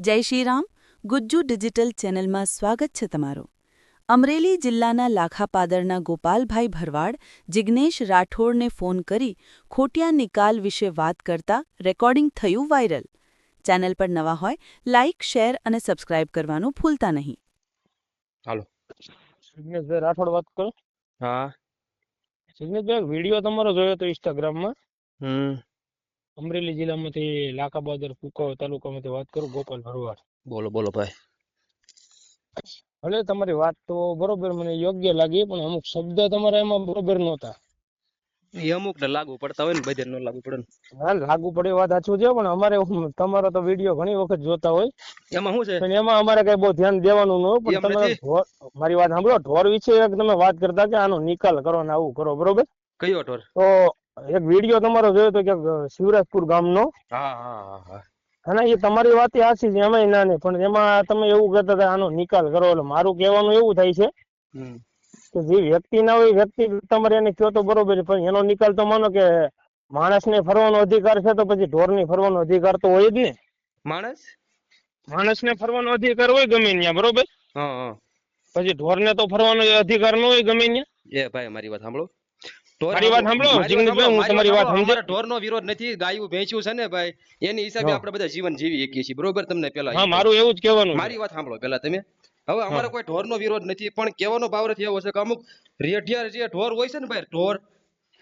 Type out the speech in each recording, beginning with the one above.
જય શ્રી રામ. ગુજ્જુ ડિજિટલ ચેનલમાં સ્વાગત છે તમારું. અમરેલી જિલ્લાના લાખાપાદરના ગોપાલભાઈ ભરવાડ જિગ્નેશ રાઠોડને ફોન કરી ખોટિયા નિકાલ વિશે વાત કરતા રેકોર્ડિંગ થયું વાયરલ. ચેનલ પર નવા હોય લાઇક, શેર અને સબસ્ક્રાઇબ કરવાનું ભૂલતા નહીં. હાલો. જિગ્નેશભાઈ રાઠોડ વાત કરો. હા. જિગ્નેશભાઈ વિડીયો તમારો જોયો તો ઇન્સ્ટાગ્રામમાં. અમરેલી જિલ્લામાંથી લાખાબાદર કુકાવા તાલુકામાંથી વાત કરું, ગોપાલ ભરવાડ. બોલો બોલો ભાઈ. ભલે તમારી વાત તો બરોબર મને યોગ્ય લાગી, પણ અમુક શબ્દ તમારા એમાં બરોબર નહોતા. એ અમુક ને લાગુ પડતા હોય ને, બધે ન લાગુ પડે ને. હા, લાગુ પડે વાત સાચું છે, પણ અમારે તમારો તો વિડીયો ઘણી વખત જોતા હોય, એમાં શું છે? પણ એમાં અમારે કઈ બહુ ધ્યાન દેવાનું ન હોય. પણ એમ તમે નથી. મારી વાત સાંભળો, ઢોર વિશે એક તમે વાત કરતા કે આનો નિકાલ કરો ને આવું કરો, બરોબર? કયો ઢોર? તો એક વિડીયો તમારો જોયો તો કે શિવરાજપુર ગામનો. હા હા હા હા. અને એ તમારી વાત સાચી છે, એમાંય ના નહીં, પણ એમાં તમે એવું કહેતા હતા આનો નિકાલ કરો. એટલે મારું કહેવાનું એવું થાય છે કે જે વ્યક્તિ ના હોય વ્યક્તિ તમારે એને કયો તો બરોબર છે, પણ એનો નિકાલ તો માનો કે માણસને ફરવાનો અધિકાર છે, તો પછી ઢોરને ફરવાનો અધિકાર તો હોય જ ને. માણસને ફરવાનો અધિકાર હોય ગમે ત્યાં, બરોબર? હા હા. પછી ઢોરને તો ફરવાનો અધિકાર ન હોય ગમે ત્યાં. એ ભાઈ મારી વાત સાંભળો. મારી વાત સાંભળો જિગ્નેશભાઈ, હું તમારી વાત સમજે. ઢોરનો વિરોધ નથી, ગાયું ભેંસ્યું છે ને ભાઈ, એની હિસાબે આપણે બધા જીવન જીવી શકીએ છીએ, બરોબર? તમને પેલા હા, મારું એવું જ કહેવાનું છે. મારી વાત સાંભળો પેલા તમે. હવે અમારે કોઈ ઢોરનો વિરોધ નથી, પણ કહેવાનો ભાવ નથી એવો છે કે અમુક રેઢિયા જે ઢોર હોય છે ને ભાઈ, ઢોર.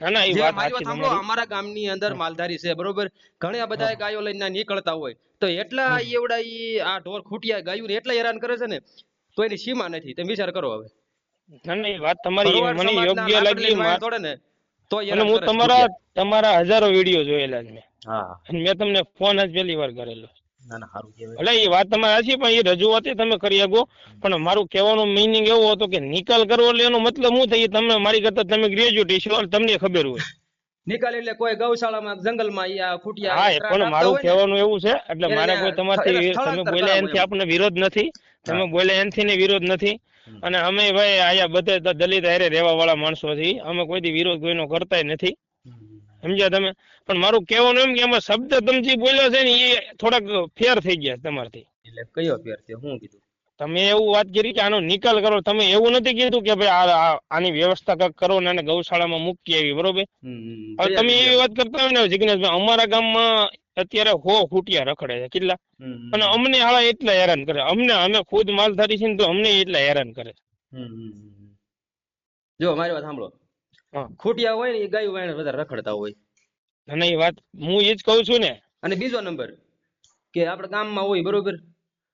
ના, એ જે વાત મારી વાત સાચી સાંભળો, તમારી. અમારા ગામની અંદર માલધારી છે, બરોબર? ઘણા બધા ગાયો લઈને નીકળતા હોય, તો એટલા એવડા આ ઢોર ખૂટિયા ગાયું એટલા હેરાન કરે છે ને, તો એની સીમા નથી. તમે વિચાર કરો હવે. ના, એ વાત તમારી ભરવાડ મને સમાજના યોગ્ય લાકડી લાગી. લઈને વાયણ તોડે ને તો અને હેરાન હું કરે છે તમારા ખૂટિયા. હજારો વિડીયો જોયેલા છે મેં. હા. અને મેં તમને ફોન જ પહેલી વાર કરેલો. ના ના, સારું કહેવાય. એટલે એ વાત તમારી સાચી, પણ એ રજૂઆત તમે કરી શકો. પણ મારું કહેવાનો મિનિંગ એવો હતો કે નિકાલ કરવો એટલે એનો મતલબ શું થાય, તમે મારી કરતા તમે ગ્રેજ્યુએટ છો, તમને ખબર હોય. નિકાલ એટલે કોઈ ગૌશાળામાં જંગલમાં આ ખૂટિયા હા, ત્રાટ પણ આપતા મારું હોય ને, કહેવાનું એવું છે, એટલે એને મારે કોઈ એને તમારથી તમે સ્થળાંતર બોલ્યા કરાવો એનાથી એમ. આપણને વિરોધ નથી. તમે હા. બોલ્યા એનાથી વિરોધ નથી. અને અમે ભાઈ અહીંયા બધે દલિત હારે રહેવા વાળા માણસો છીએ, અમે કોઈથી વિરોધ કોઈનો કરતા નથી. સમજ્યા તમે? પણ મારું કહેવાનું એમ કે એમાં શબ્દ તમે જે બોલ્યો છે ને એ થોડાક ફેર થઈ ગયા તમારથી. એટલે કયો ફેર છે? શું કીધું તમે એવું વાત કરી કે આનો નિકાલ કરો, તમે એવું નથી કીધું કે ભાઈ આની વ્યવસ્થા કંઈક કરો ને આને ગૌશાળામાં મૂકી આવી, બરોબર? હવે તમે એવી વાત કરતા હોય ને જિગ્નેશભાઈ, અમારા ગામમાં અત્યારે ખૂટિયા રખડે છે, કેટલા? અને અમને હાળા એટલા હેરાન કરે, અમે ખુદ માલધારી છીએ ને તો અમને એટલા હેરાન કરે. જો મારી વાત સાંભળો. હા, ખૂટિયા હોય ને એ ગાયું વાયણ વધારે રખડતા હોય. અને એ વાત હું એ જ કહું છું ને. અને બીજો નંબર કે આપણે ગામમાં હોય, બરોબર?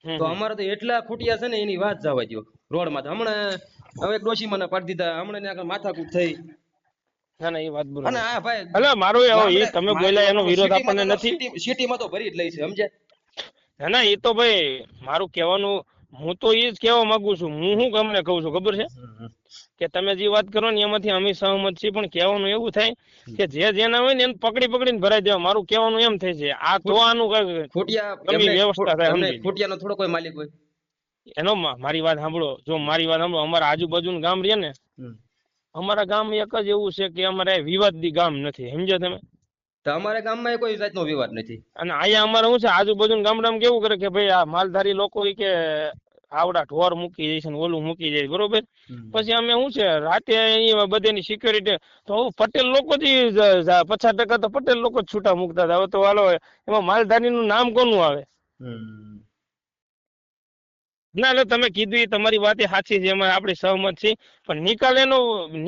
તો અમારે તો એટલા ખૂટિયા છે ને એની વાત જવા દો. રોડમાં હમણાં હવે ડોશી મને પાડી દીધા, હમણાં ત્યાં માથાકૂટ થઈ. ના ના, એ વાત બરોબર. અને આ ભાઈ એટલે મારું એ તમે બોલ્યા એનો વિરોધ આપણને નથી. સિટીમાં તો ભરી જ લઈ છે, સમજે? ના ના, એ તો ભાઈ મારું કહેવાનું, હું તો એ જ કહેવા માંગુ છું. હું શું તમને કહું છું ખબર છે કે તમે જે વાત કરો ને એમાંથી અમે સહમત છીએ, પણ કહેવાનું એવું થાય કે જે જેના હોય ને એને પકડી પકડીને ભરાઈ દેવા. મારું કહેવાનું એમ થાય છે આ તો આનું ગમે વ્યવસ્થા થાય, સમજી લો. ખૂટિયાનો થોડો કોઈ માલિક હોય એનો મારી વાત સાંભળો, જો મારી વાત સાંભળો, અમારા આજુબાજુનું ગામ રહે ને, અમારા ગામ એક જ એવું છે કે અમારે વિવાદી ગામ નથી, સમજ્યા તમે? તો અમારા ગામમાં કોઈ જાતનો વિવાદ નથી. અને અહીંયા અમારે શું છે, આજુબાજુ ગામડામાં કેવું કરે કે ભાઈ આ માલધારી લોકો કે આવડા ઢોર મૂકી જાય છે ને ઓલું મૂકી જાય, બરોબર? પછી અમે શું છે રાતે અહીંયા બધાની સિક્યોરિટી તો પટેલ લોકો જ 50% તો પટેલ લોકો જ છૂટા મૂકતા હતા. હવે તો હાલો એમાં માલધારીનું નામ કોનું આવે? ના એટલે તમે કીધું એ તમારી વાત એ સાચી છે, એમાં આપણે સહમત છીએ. પણ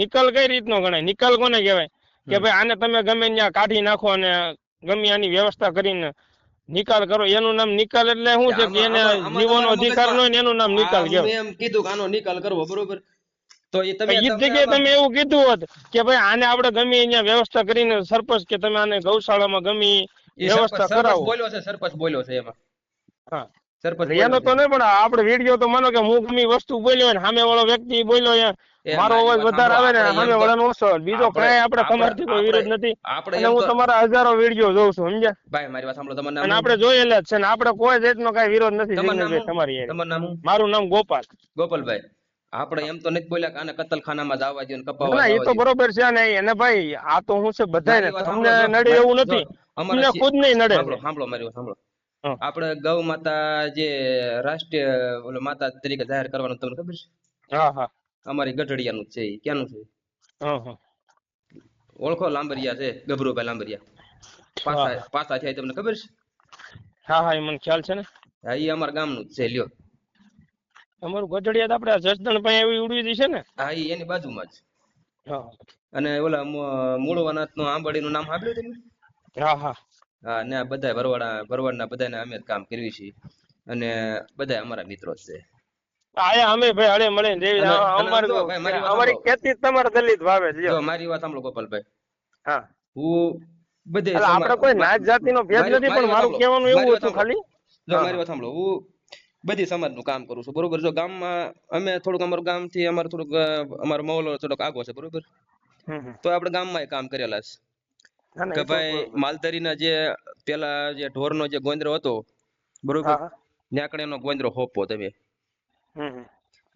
નિકાલ કઈ રીતનો ગણાય? નિકાલ કોને કહેવાય? કે ભાઈ આને તમે ગમે ત્યાં કાઢી નાખો અને ગમે આની વ્યવસ્થા કરીને નિકાલ કરો, એનું નામ નિકાલ. એટલે શું છે કે એને જીવવાનો અધિકાર નો હોય એનું નામ નિકાલ કહેવાય. એમ કીધું કે આનો નિકાલ કરવો, બરોબર? તો એ તમે એ જગ્યાએ તમે એવું કીધું હોત કે ભાઈ આને આપણે ગમે અહીંયા વ્યવસ્થા કરીને સરપંચ કે તમે આને ગૌશાળામાં ગમે વ્યવસ્થા કરાવો. બોલ્યો છે, સરપંચ બોલ્યો છે એમાં. હા, સરપંચ એનો તો નહીં, પણ આપણે વિડીયો તો માનો કે હું ગમે વસ્તુ બોલ્યો ને સામે વાળો વ્યક્તિ બોલ્યો, મારો અવાજ વધારે આવે ને સામે વાળાનો ઓછો, બીજો કાંઈ આપણે તમારથી કોઈ વિરોધ નથી. અને હું તમારા હજારો વિડીયો જોઉં છું, સમજ્યા? ભાઈ મારી વાત સાંભળો. તમારું અને નામ? આપણે જોયેલા જ છે ને આપણે કોઈ જાતનો કાંઈ વિરોધ નથી. તમારું નામ? તમારી તમારું નામ? મારું નામ ગોપાલ. ગોપાલભાઈ. આપણે એમ તો નથી બોલ્યા કે આને કતલખાનામાં જવા દો ને કપાવા ના, એ જવા તો દો. બરોબર છે ને. એને ભાઈ આ તો હું છે બધાને તમને નડે એવું નથી, અમને ખુદ નહીં નડે. સાંભળો મારી વાત સાંભળો. હા. આપણે ગૌ માતા જે રાષ્ટ્રીય ઓલો માતા તરીકે જાહેર કરવાનું તમને ખબર છે? હા હા અમારી ગઢડિયાનું જ છે ઈ. ક્યાંનું છે? હા હા ઓળખો લાંબરિયા છે, ગભરુભાઈ લાંબરિયા. હા પાસા છે, તમને ખબર છે? હા હા એ મને ખ્યાલ છે ને. હા, ઈ અમારા ગામનું જ છે, લ્યો. અમારું ગઢડિયા તો આપણે જસદણ પાસે એવી ઉડવી દી છે ને. હા, ઈ એની બાજુમાં જ. હા અને ઓલા મૂળવાનાથ નું આંબાડીનું નામ સાંભળ્યું તમે? હા હા હા, ને આ બધા ભરવાડના બધાને અમે જ કામ કર્યું છે. અને બધા અમારા મિત્રો જ છે. આયા અમે ભાઈ હળે મળે ને અને અને આમ જો ભાઈ મારી વાત અમારી સાંભળો. ખેતી જ તમારે દલિત વાવે છે જો લ્યો. મારી વાત સાંભળો ગોપાલભાઈ. હા હું બધે એટલે આપણે કોઈ નાત જાતિનો ભેદ નથી, મારી પણ વાત મારું સાંભળો. કહેવાનું મારી એવું વાત હતું સાંભળો. ખાલી. જો હા મારી વાત સાંભળો. હું બધી સમાજનું કામ કરું છું, બરોબર. જો ગામમાં અમે થોડુંક અમારું ગામથી અમારું થોડુંક અમારો મહોલ્લો થોડોક આગો છે, બરોબર. હમ. તો આપણે ગામમાં કામ કરેલા છે ના ના કે એ તો ભાઈ બરોબર. માલધારીના જે પેલા જે ઢોરનો જે ગોંદરો હતો, બરોબર. હા હા ન્યાકણેનો ગોંદરો હોપો તમે હમ.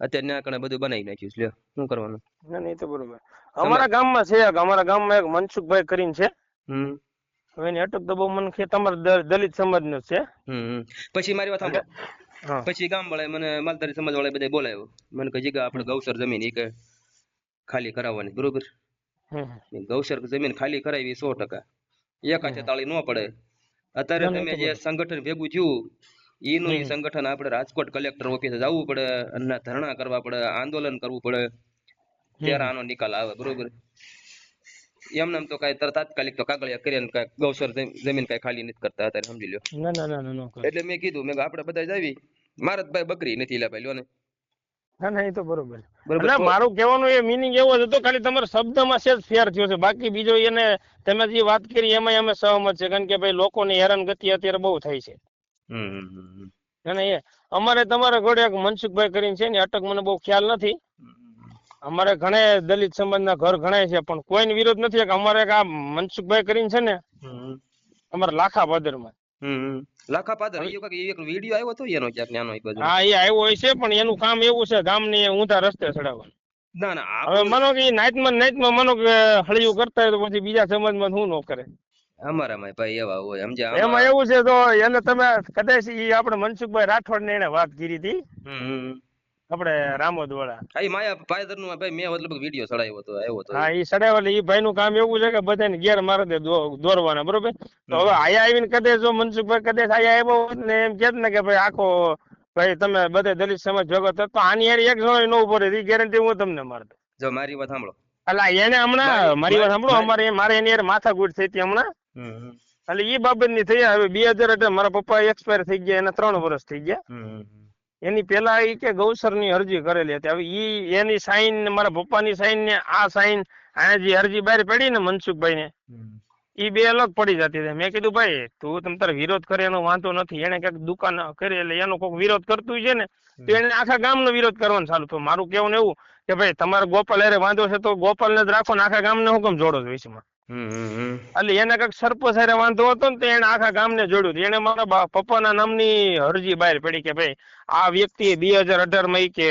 અત્યારે ન્યાકણે બધું બનાવી નાખ્યું છે. લ્યો, શું કરવાનું? ના ના એ તો બરોબર. તમારે અમારા ગામમાં એક મનસુખભાઈ કરીને છે. હમ હવે એની અટક તો બહુ મને તમારા દલિત સમાજનો જ છે. હમ પછી મારી વાત એટલે સાંભળો. હા પછી ગામ વાળા મને માલધારી સમાજ વાળા બધા બોલાવ્યો. મને કહી કે આપણે ગૌસર જમીન ઈ કે ખાલી કરાવવાની, બરોબર. હમ. ગૌસર જમીન ખાલી કરાવી 100%. એક હાથે તાળી ન પડે. અત્યારે ના ના એ તમે તો જે બરોબર. સંગઠન ભેગું થયું, ઈ હમ. સંગઠન આપણે રાજકોટ કલેક્ટર ઓફિસે જવું પડે અને ધરણા કરવા પડે, આંદોલન કરવું પડે, ત્યારે હમ. આનો નિકાલ આવે, બરોબર. એમને તો કઈ તાત્કાલિક તો કાગળિયા કરીને કઈ ગૌસર જમીન કઈ ખાલી નથી કરતા, અત્યારે સમજી લો. ના ના ના ના નો કરે. એટલે મેં કીધું, મેં આપણે બધા જાવી. મારે તો ભાઈ બકરી નથી, લે ભાઈ લ્યો ને, ના ના એ તો બરોબર. બરોબર. એટલે તો મારું કહેવાનું એ મિનિંગ એવો જ હતો, ખાલી તમારા શબ્દમાં છે જ ફેર થયો છે, બાકી બીજો એને તમે જે વાત કરી એમાં અમે સહમત છે, કારણ કે ભાઈ લોકોની હેરાનગતિ અત્યારે બહુ થાય છે. હમ અને એ અમારે તમારા ઘોડે એક મનસુખભાઈ કરીને છે ને, અટક મને બહુ ખ્યાલ નથી. અમારે ઘણા દલિત સમાજના ઘર ઘણા છે, પણ કોઈને વિરોધ નથી. અમારે એક આ મનસુખભાઈ કરીને છે ને, અમારે લાખા પાદરમાં. લાખા પાદર એક વિડીયો આવ્યો હતો એનો, ક્યાંક નાનો એક બાજુ. હા એ આવ્યો હોય છે, પણ એનું કામ એવું છે ગામની ઊંધા રસ્તે ચડાવવાનું. ના ના હવે આપણું માનો કે નાઈટમાં માનો કે હળિયું કરતા હોય તો પછી બીજા સમાજમાં શું ન કરે. અમારામાં ભાઈ એવા હોય, સમજ્યા? એમાં આમાં એવું છે તો એને તમે કદાચ ઈ આપણે મનસુખભાઈ રાઠોડ ને એને વાત કરી હતી, આપણે રામોદ વાળા. હા, ઈ માયા પાયદર નું ભાઈ મેં લગભગ વિડીયો ચડાવ્યો હતો, આવ્યો હતો. હા એ સડાવેલ. ઈ ભાઈ નું કામ એવું છે કે બધાને ઘેર મારે દે દોરવાના, બરોબર. તો હવે આયા આવીને કદાચ જો મનસુખભાઈ કદાચ આયા આવ્યો હોત ને એમ કેત ને કે ભાઈ આખો ભાઈ તમે બધા દલિત સમાજ ભેગો થતો, તો આની યાર એક જણો ન ઉભો રહે, એ ગેરંટી હું તમને મારતો. જો મારી વાત સાંભળો. એટલે એને હમણાં મારી વાત સાંભળો, મારે એની યાર માથાકૂટ થઈ હતી હમણાં. એટલે એ બાબત ની થઈ. હવે 2018 મારા પપ્પા એક્સપાયર થઈ ગયા, એના 3 વર્ષ થઈ ગયા. એની પેલા એ કે ગૌસર ની અરજી કરેલી હતી. હવે ઈ એની સાઈન, મારા પપ્પાની સાઈન ને આ સાઈન, આ જે અરજી બહાર પડી ને મનસુખભાઈ ને, ઈ બે અલગ પડી જતી હતી. મેં કીધું ભાઈ તું તમ તારે વિરોધ કરે એનો વાંધો નથી, એને ક્યાંક દુકાન કરી એટલે એનો કોઈક વિરોધ કરતું છે ને, તો એને આખા ગામનો વિરોધ કરવાનું ચાલુ. તો મારું કહેવાનું એવું કે ભાઈ તમારે ગોપાલ અરે વાંધો છે તો ગોપાલ ને જ રાખો ને, આખા ગામને હું કેમ જોડો છો વિશેમાં? એટલે એને કઈક સરપંચ હારે વાંધો હતો ને, તો એને આખા ગામને જોડ્યું. એને મારા પપ્પાના નામની અરજી બહાર પડી કે ભાઈ આ વ્યક્તિ 2018 માં કે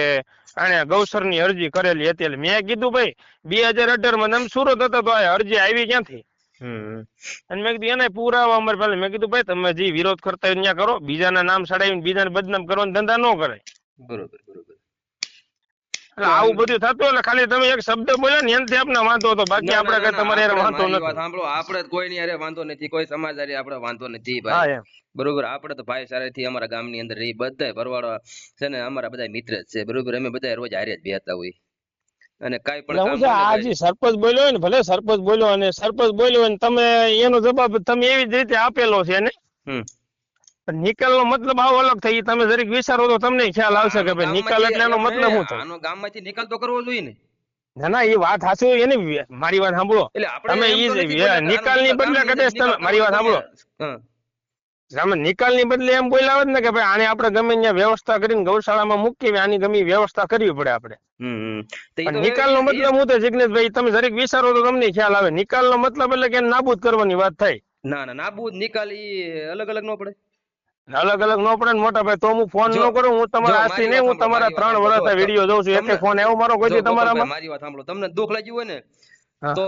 આને ગૌસર ની અરજી કરેલી હતી. એટલે મેં કીધું ભાઈ 2018 માં તમે સુરત હતા તો આ અરજી આવી ક્યાંથી? અને મેં કીધું એને પુરાવા અમારે પહેલા. મેં કીધું ભાઈ તમે જે વિરોધ કરતા હોય ત્યાં કરો, બીજાના નામ સડાવીને બીજાને બદનામ કરવાનો ધંધા ન કરાય. બરોબર. એટલે આવું બધું થતું. એટલે ખાલી તમે એક શબ્દ બોલ્યા ને એનાથી આપણે વાંધો હતો, બાકી આપણે કઈ તમારે યાર વાંધો મારી વાત નથી. સાંભળો. આપણે કોઈ ની હારે વાંધો નથી, કોઈ સમાજ હારે આપણે વાંધો નથી હા ભાઈ, એમ. બરોબર. આપણે તો ભાઈચારાથી અમારા ગામની અંદર રહી, બધા ભરવાડો છે ને, અમારા બધા મિત્ર જ છે, બરોબર. અમે બધા રોજ હારે જ બેહતા હોય, અને કાઈ પણ કામ હોય ને આ ભાઈ. જે સરપંચ બોલ્યો હોય ને, ભલે સરપંચ બોલ્યો, અને સરપંચ બોલ્યો હોય ને તમે એનો જવાબ તમે એવી જ રીતે આપેલો છે એને. નિકાલ નો મતલબ આવો અલગ થઈ. તમે જરીક વિચારો તો તમને ખ્યાલ આવશે કે ભાઈ નિકાલ એટલે એનો મતલબ શું થાય. આનો ગામમાંથી નિકાલ તો કરવો જોઈએ ને. ના ના એ વાત સાચી. એની મારી વાત સાંભળો. એટલે આપણે તમે એમ તો નથી બોલ્યા કે નિકાલ ની બદલે કદાચ તમે મારી વાત સાંભળો, તમે નિકાલ ની બદલે એમ બોલ્યા હોત ને કે ભાઈ આને આપણે ગમે ત્યાં વ્યવસ્થા કરીને ગૌશાળામાં મૂકી, આની ગમે વ્યવસ્થા કરવી પડે આપણે. નિકાલ નો મતલબ હું તો જિગ્નેશભાઈ તમે જરીક વિચારો તો તમને ખ્યાલ આવે. નિકાલ નો મતલબ એટલે કે નાબૂદ કરવાની વાત થાય. ના નાબૂદ નિકાલ ઈ અલગ અલગ નો પડે. અલગ અલગ નો પડે ને મોટા ભાઈ. તો હું ફોન ન કરું. હું તમારા આથી નહીં, હું તમારા 3 વર્ષ વિડીયો જોઉં છું. એક ફોન આવ્યો મારો કોઈ તમારામાં. મારી વાત સાંભળો. તમને દુઃખ લાગ્યું હોય ને તો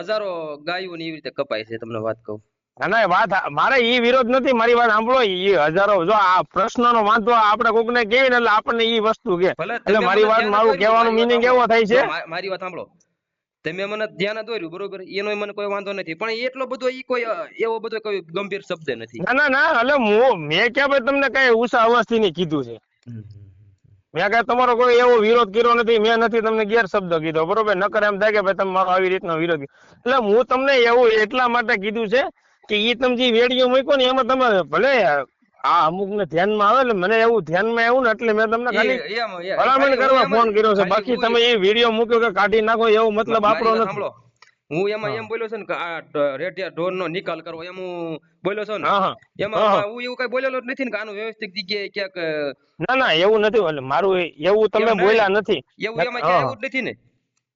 હજારો ગાયો ની એવી રીતે કપાય છે, તમને વાત કહું. ના ના વાત મારે ઈ વિરોધ નથી, મારી વાત સાંભળો. ઈ હજારો જો આ પ્રશ્નનો વાંધો આપણે કોકને કેવી ને એટલે આપણને ઈ વસ્તુ કે ભલે એટલે તમે મારી મને વાત ધ્યાન મારું દોર્યું, કહેવાનું મારી વાત મીનિંગ સાંભળો. એવો થાય છે. જો મારી વાત સાંભળો, તમે મને ધ્યાન દોર્યું બરોબર, એનો મને કોઈ વાંધો નથી, પણ એટલો બધો ઈ કોઈ એવો બધો કોઈ ગંભીર શબ્દ નથી. ના ના ના એટલે મેં ક્યાં ભાઈ તમને કઈ ઉષા અવસ્થી ની કીધું છે. મેં કઈ તમારો કોઈ એવો વિરોધ કર્યો નથી, મેં નથી તમને ગેરશબ્દ કીધો બરોબર. નકર એમ થાય કે ભાઈ તમે મારો આવી રીતનો વિરોધ કર્યો. એટલે હું તમને એવું એટલા માટે કીધું છે કે ઈ તમે જે વેડિયો મૂક્યો ને એમાં તમે ભલે આ અમુક ને ધ્યાનમાં આવે એટલે મને એવું ધ્યાનમાં આવ્યું ને એટલે મેં તમને ખાલી ભલામણ કરવા ફોન કર્યો છે. બાકી તમે એ વિડીયો મૂક્યો કે કાઢી નાખો એવો મતલબ આપણો નથી. સાંભળો, હું એમાં એમ બોલ્યો છે ને કે આ રેટિયા ઢોર નો નિકાલ કરવો, એમ હું બોલ્યો છું ને. હા હા એમાં હું એવું કઈ બોલેલો જ નથી ને કે આનું વ્યવસ્થિત જગ્યાએ ક્યાંક ના ના એવું નથી. એટલે મારું એવું તમે બોલ્યા નથી. એવું એમાં ક્યાંય એવું જ નથી ને.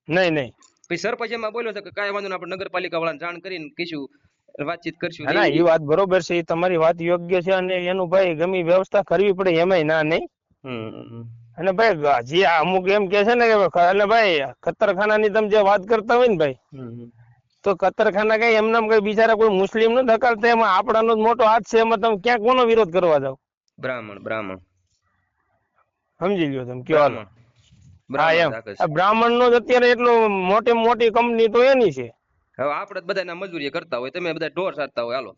નહીં નહીં પછી સરપંચ એમાં બોલ્યો છે કે કાંઈ વાંધો નહીં, આપણે નગરપાલિકા વાળાને જાણ કરીને કહીશું, વાતચીત કરશું. ના એ વાત બરોબર છે, એ તમારી વાત યોગ્ય છે અને એનું ભાઈ ગમે વ્યવસ્થા કરવી પડે એમાંય ના નહીં. અને ભાઈ જે અમુક એમ કે છે ને કે એટલે ભાઈ કતરખાનાની તમે જે વાત કરતા હોય ને ભાઈ, તો કતરખાના કઈ એમનામ કઈ બિચારા કોઈ મુસ્લિમ નો ધકાલતા, એમાં આપણાનો જ મોટો હાથ છે. એમાં તમે ક્યાં કોનો વિરોધ કરવા જાવ? બ્રાહ્મણ સમજી લ્યો તમે કયો હાલો. હા એમ બ્રાહ્મણ નો જ અત્યારે એટલો મોટી મોટી કંપની તો એની છે. હવે આપણે બધા મજૂરી કરતા હોય, તમે બધા ઢોર સારતા હોય, હાલો.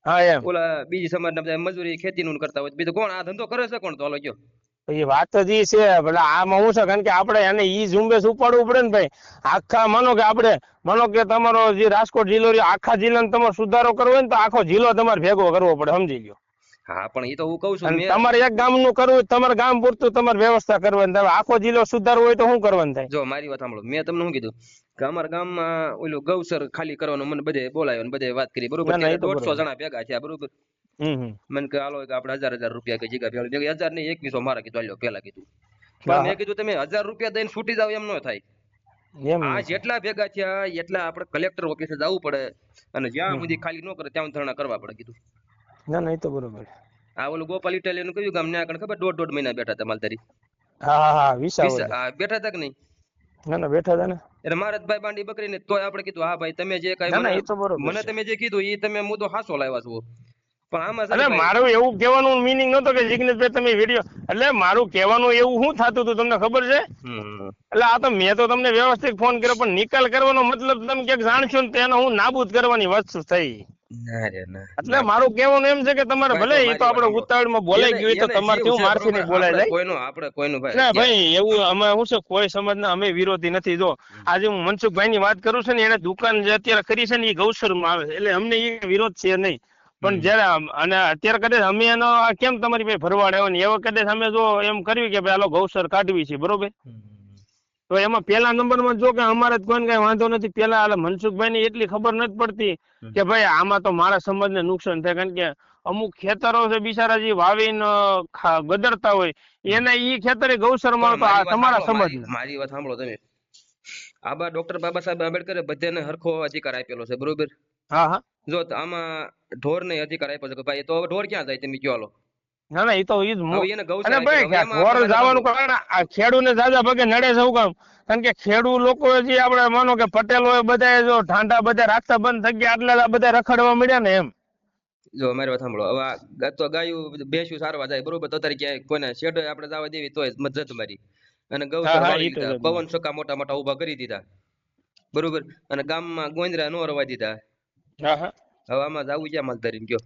હા એમ ઓલા બીજી સમાજના બધા મજૂરી ખેતીનું કરતા હોય, બીજું કોણ આ ધંધો કરે છે કોણ? તો હાલો કયો. એ વાત જ ઈ છે. એટલે આમાં હું છે કારણ કે આપણે એને ઈ ઝુંબેશ ઉપાડવું પડે ને ભાઈ. આખા માનો કે તમારો જે રાજકોટ જિલ્લો રહ્યો, આખા જિલ્લાનો તમારો સુધારો કરવો હોય ને તો આખો જિલ્લો તમારે ભેગો કરવો પડે, સમજી ગયો. હા પણ એ તો હું કઉ છું, તમારે એક ગામનું કરવું, તમારે ગામ પૂરતું તમારે વ્યવસ્થા કરવાની. આખો જિલ્લો સુધારવો હોય તો શું કરવાનું થાય? જો મારી વાત સાંભળો, મેં તમને શું કીધું કે અમારા ગામમાં ઓલું ગૌસર ખાલી કરવાનું મને બધે બોલાયો ને બધે વાત કરી બરોબર. 150 જણા ભેગા થયા બરોબર. મને કે હાલો આપણે 1000 રૂપિયા કે જગ્યા ભેગા 1000 નહીં 2100 મારા કીધું, હાલો પેલા કીધું. પણ મેં કીધું તમે 1000 રૂપિયા દઈને છૂટી જાવ એમ ન થાય. આ જેટલા ભેગા થયા એટલા આપણે કલેક્ટર ઓફિસે જવું પડે અને જ્યાં સુધી ખાલી ન કરે ત્યાં ધરણા કરવા પડે કીધું. ના ના એ તો બરોબર. આ ઓલું ગોપાલ ઇટાલિયન કયું ગામ ને આગળ ખબર 1.5 મહિના બેઠા હતા માલધારી. હા બેઠા હતા કે નહીં? ના ના બેઠા હતા ને. એટલે મારા ભાઈ બાંડી બકરી ને તોય આપણે કીધું હા ભાઈ તમે જે કઈ મને તમે જે કીધું એ તમે મુદ્દો હાસો લાવ્યા છો. પણ આમાં એટલે મારું એવું કહેવાનું મીનિંગ નતો કે જિગ્નેશભાઈ તમે વિડીયો, એટલે મારું કહેવાનું એવું શું થતું હતું તમને ખબર છે? એટલે આ તો મેં તો તમને વ્યવસ્થિત ફોન કર્યો પણ નિકાલ કરવાનો મતલબ તમે ક્યાંક જાણશો ને તેનો હું નાબૂદ કરવાની વસ્તુ થઈ. એટલે મારું કહેવાનું એમ છે કે તમારે ભલે એ તો આપણે ઉતાવળમાં બોલાઈ ગયું તો તમારથી હું મારથી નહીં બોલાય જાય. આપણે કોઈનું ભાઈ એવું અમે શું છે કોઈ સમાજના અમે વિરોધી નથી. જો આજે હું મનસુખભાઈ ની વાત કરું છું ને, એને દુકાન જે અત્યારે કરી છે ને એ ગૌસરમાં આવે છે એટલે અમને એ વિરોધ છે નહીં. પણ જયારે અને અત્યારે કદાચ અમે એનો કેમ તમારી ભાઈ ભરવાડ આવ્યો ને એવો કદાચ અમે જો એમ કર્યું કે ભાઈ હાલો ગૌસર કાઢવી છે બરોબર, તો એમાં પેલા નંબરમાં જો કે અમારે કોઈને કઈ વાંધો નથી. પેલા મનસુખભાઈ ની એટલી ખબર નથી પડતી કે ભાઈ આમાં તો મારા સમાજને નુકસાન થાય, કારણ કે અમુક ખેતરો છે બિચારા જે વાવીને ગદરતા હોય એના ઈ ખેતર ગૌસરમાં તો તમારા સમાજ. મારી વાત સાંભળો તમે, આબા ડોક્ટર બાબા સાહેબ આંબેડકરે બધાને હરખો અધિકાર આપેલો છે બરોબર. હા હા જો આમાં ઢોર ને અધિકાર આપ્યો છે કે ભાઈ તો હવે ઢોર ક્યાં જાય તમે કયો હાલો. ના ના એ તો ઈ જ અને ભાઈ ઢોર જવાનું કારણ આ ખેડૂને જાજા ભાગે નડે છે કામ, કારણ કે ખેડૂત લોકો જે આપણે માનો કે પટેલો બધા જો ઢાંડા બધા રાખતા બંધ થઈ ગયા આટલા બધા રખડવા મળ્યા ને એમ. જો મારી વાત સાંભળો, હવે તો ગાયું ભેંસું સારવા જાય બરોબર, તો તારે ક્યાંય કોઈને શેડ આપણે જવા દેવી તોય મજત મારી અને ગૌસર વાળી દીધા, પવન સકા મોટા મોટા ઉભા કરી દીધા બરોબર, અને ગામમાં ગોંદરા નો રવા દીધા. હવે આમાં જવું ક્યાં માલધારી કયો?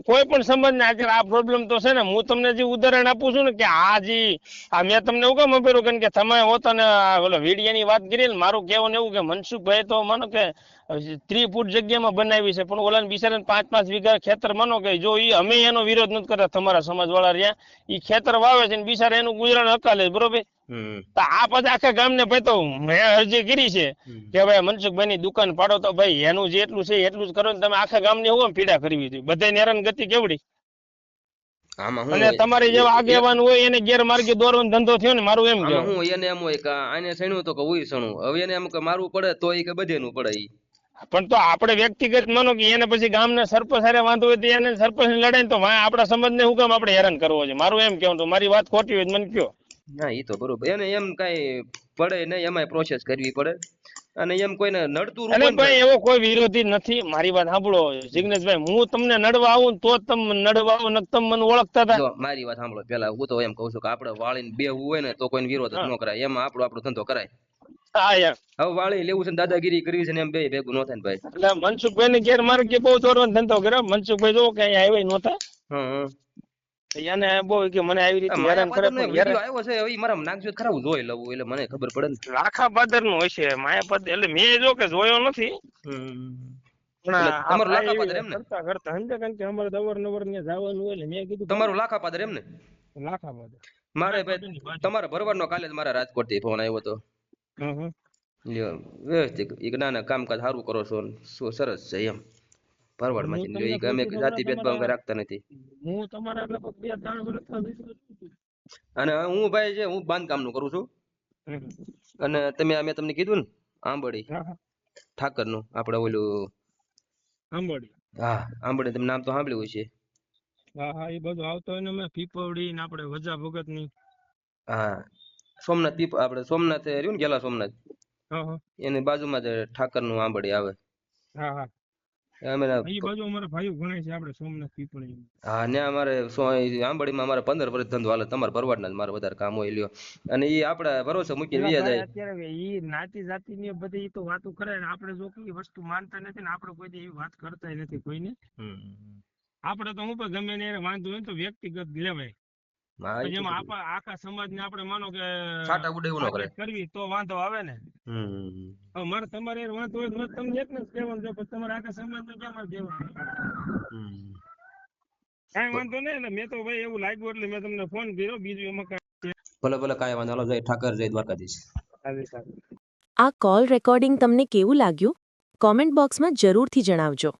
કોઈ પણ સમાજને આજે આ પ્રોબ્લેમ તો છે ને. હું તમને જે ઉદાહરણ આપું છું ને કે આ મેં તમને એવું કેમ આપેલું કારણ કે તમે હોતો ને ઓલો વિડીયાની વાત કરી ને, મારું કહેવાનું એવું કે મનસુખભાઈ તો માનો કે 30 ફૂટ જગ્યામાં બનાવી છે, પણ ઓલા બિચારાને 5-5 વીઘા ખેતર માનો કે જો ઈ અમે એનો વિરોધ નથી કરતા, તમારા સમાજ વાળા રહ્યા ઈ ખેતર વાવે છે ને બિચારા એનું ગુજરાન હકાલે બરોબર. તો આ પછી આખા ગામને ભાઈ તો મેં અરજી કરી છે કે ભાઈ મનસુખભાઈ ની દુકાન પાડો, તો ભાઈ એનું જેટલું છે એટલું જ કરો ને. તમે આખા ગામની હું પીડા કરવી હતી, બધાને હેરાન ગતિ કેવડી. અને તમારી જેવા આગેવાન હોય એને ગેરમાર્ગે દોરવાનો ધંધો થયો ને. મારું એમ કહેવું હું એને એમ હોય કે આને સણ્યું તો કે હું સણું, હવે એને એમ કે મારવું પડે તો એ કે બધેનું પડે. પણ તો આપણે વ્યક્તિગત માનો કે એને પછી ગામના સરપંચ હારે વાંધો હોય તો એને સરપંચ ની લડાઈ તો આપણા સમાજને હું કામ આપણે હેરાન કરવો છે? મારું એમ કેવું. તો મારી વાત ખોટી હોય મને કયો. ના એ તો બરોબર, એને એમ કઈ પડે નહીં, એમાં પ્રોસેસ કરવી પડે અને એમ કોઈને નડતું અને રૂપ ભાઈ એવો કોઈ વિરોધી નથી. મારી વાત સાંભળો જિગ્નેશભાઈ, હું તમને નડવા આવું ને તો જ તમે નડવા આવો, નકર તમે મને ઓળખતા હતા? જો મારી વાત સાંભળો પેલા, હું તો એમ કહું છું કે આપણે વાળીને બેહવું હોય ને તો કોઈને વિરોધ જ ન કરાય, એમાં આપણો ધંધો કરાય. હા યાર, હવે વાળી લેવું છે ને દાદાગીરી કરવી છે ને એમ બે ભેગું ન થાય ને ભાઈ. એટલે મનસુખભાઈ ને ઘેર મારે કે બહુ ચોરવાનો ધંધો કર્યો. મનસુખભાઈ જો કે અહીંયા આવ્યા નહોતા, એને બહુ કે મને આવી રીતે હેરાન કરે. પણ વિડિયો આવ્યો છે એ મારા નાખજો ખરા, હું જોઈ લઉં એટલે મને ખબર પડે ને. લાખા પાદર નું હશે માયાપાદર, એટલે મેં જો કે જોયો નથી. તમારું લાખાપાદર એમ ને? કરતા કરતા સમજે, કારણ કે અમારે અવારનવાર ત્યાં જવાનું હોય એટલે મેં કીધું તમારું લાખાપાદર એમ ને? લાખાપાદર મારે ભાઈ તમારા ભરવાડ નો કાલે જ મારા રાજકોટ થી ફોન આવ્યો હતો. લ્યો વ્યવસ્થિત એક નાના કામકાજ સારું કરો છો, શું સરસ છે એમ. ભરવાડ માંથી અમે જાતિ ભેદભાવ રાખતા નથી. હું તમારા લગભગ 2-3 વર્ષ અને હું ભાઈ છે, હું બાંધકામ નું કરું છું. અને મેં તમને કીધું ને આંબડી ઠાકર નું, આપડે ઓલું આંબડી, હા આંબડી, તમે નામ તો સાંભળ્યું હશે. હા હા, એ બધું આવતો હોય ને. મેં પીપવડી ને આપણે વજા ભગત ની, હા સોમનાથ આપણે સોમનાથ રહ્યું ને, ગેલા સોમનાથ, એની બાજુમાં જ ઠાકર નું આંબડી આવે. હા હા, અમે એ બાજુ અમારા ભાઈઓ ઘણા છે આપણે સોમનાથ પીપળી. હા ને અમારે આંબડીમાં અમારે 15 વર્ષ ધંધો હાલે. તમારા ભરવાડના જ મારે વધારે કામ હોય લ્યો. અને એ આપણે ભરોસે મૂકીને વી જાય. અત્યારે ઈ નાતી જાતિ ની બધી ઈ તો વાતો કરે ને, આપણે જો કે વસ્તુ માનતા નથી ને આપણે કોઈ એવી વાત કરતા નથી કોઈને. આપણે તો હું પણ ગમે ને વાંધો હોય તો વ્યક્તિગત લેવાય. જેમાં આખા સમાજ ને આપણે માનો કે છાટા ઉડે એવું ન કરે કરવી તો વાંધો આવે ને. હવે મારે તમારે વાંધો હોય તો તમને એક ને કહેવાનું છે, પણ તમારે આખા સમાજ ને કેમ દેવાનું? કાંઈ વાંધો નહીં ને. મેં તો ભાઈ એવું લાગ્યું એટલે મેં તમને ફોન કર્યો, બીજું એમાં કાંઈ. ભલે ભલે, કાંઈ વાંધો નહીં. જય ઠાકર, જય દ્વારકાધીશ. આ કોલ રેકોર્ડિંગ તમને કેવું લાગ્યું? કોમેન્ટ બોક્સમાં જરૂરથી જણાવજો.